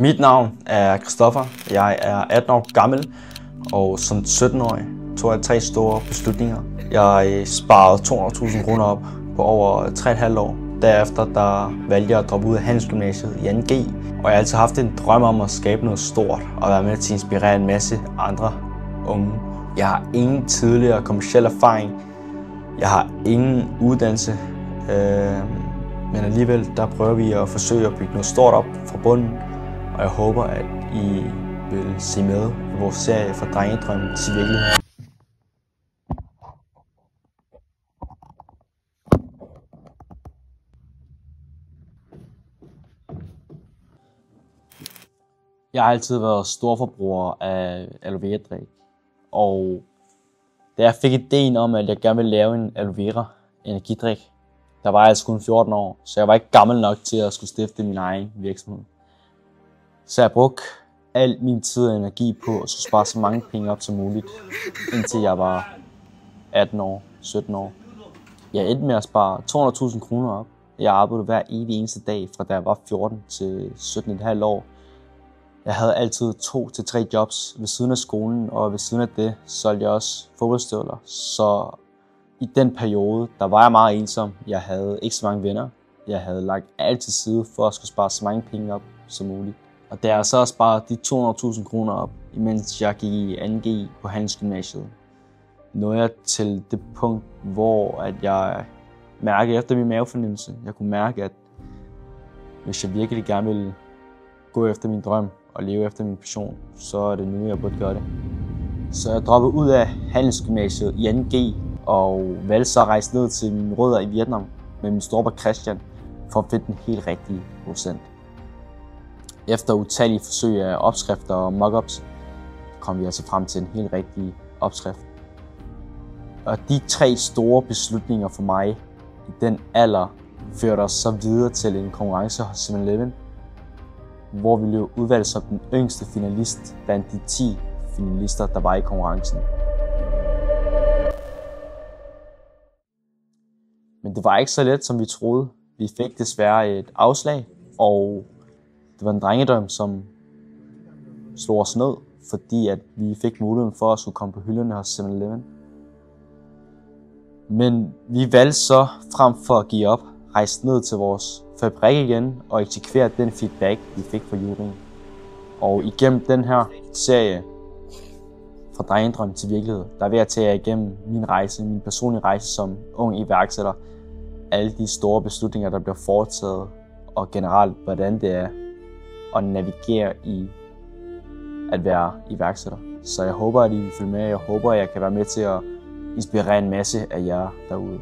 Mit navn er Christoffer. Jeg er 18 år gammel, og som 17-årig tog jeg 3 store beslutninger. Jeg sparede 200.000 kroner op på over 3,5 år. Derefter valgte jeg at droppe ud af Handelsgymnasiet i 2G, og jeg har altid haft en drøm om at skabe noget stort og være med til at inspirere en masse andre unge. Jeg har ingen tidligere kommerciel erfaring. Jeg har ingen uddannelse, men alligevel prøver vi at forsøge at bygge noget stort op fra bunden, og jeg håber, at I vil se med i vores serie fra drengedrøm til virkelighed. Jeg har altid været storforbruger af aloe vera drik, og da jeg fik ideen om, at jeg gerne ville lave en aloe vera energidrik, der var jeg kun 14 år, så jeg var ikke gammel nok til at skulle stifte min egen virksomhed. Så jeg brugte al min tid og energi på at skulle spare så mange penge op som muligt, indtil jeg var 18 år, 17 år. Jeg endte med at spare 200.000 kroner op. Jeg arbejdede hver evig eneste dag, fra da jeg var 14 til 17,5 år. Jeg havde altid 2 til 3 jobs ved siden af skolen, og ved siden af det solgte jeg også fodboldstøvler. Så i den periode, der var jeg meget ensom. Jeg havde ikke så mange venner. Jeg havde lagt alt til side for at skulle spare så mange penge op som muligt. Og da jeg så sparede de 200.000 kroner op, imens jeg gik i 2G på Handelsgymnasiet, nåede jeg til det punkt, hvor at jeg mærkede efter min mavefornemmelse. Jeg kunne mærke, at hvis jeg virkelig gerne ville gå efter min drøm og leve efter min passion, så er det nu, jeg burde gøre det. Så jeg droppede ud af Handelsgymnasiet i 2G og valgte så at rejse ned til mine rødder i Vietnam med min storebror Christian for at finde den helt rigtige procent. Efter utallige forsøg af opskrifter og mockups, kom vi altså frem til en helt rigtig opskrift. Og de 3 store beslutninger for mig i den alder førte os så videre til en konkurrence hos 7-Eleven, hvor vi blev udvalgt som den yngste finalist blandt de 10 finalister, der var i konkurrencen. Men det var ikke så let, som vi troede. Vi fik desværre et afslag, og det var en drengedrøm, som slog os ned, fordi at vi fik muligheden for at skulle komme på hylderne hos 7-Eleven. Men vi valgte så frem for at give op, rejse ned til vores fabrik igen og eksekvere den feedback, vi fik fra juryen. Og igennem den her serie fra drengedrøm til virkelighed, der vil jeg tage jer igennem min rejse, min personlige rejse som ung iværksætter. Alle de store beslutninger, der bliver foretaget, og generelt, hvordan det er at navigere i at være iværksætter. Så jeg håber, at I vil følge med. Jeg håber, at jeg kan være med til at inspirere en masse af jer derude.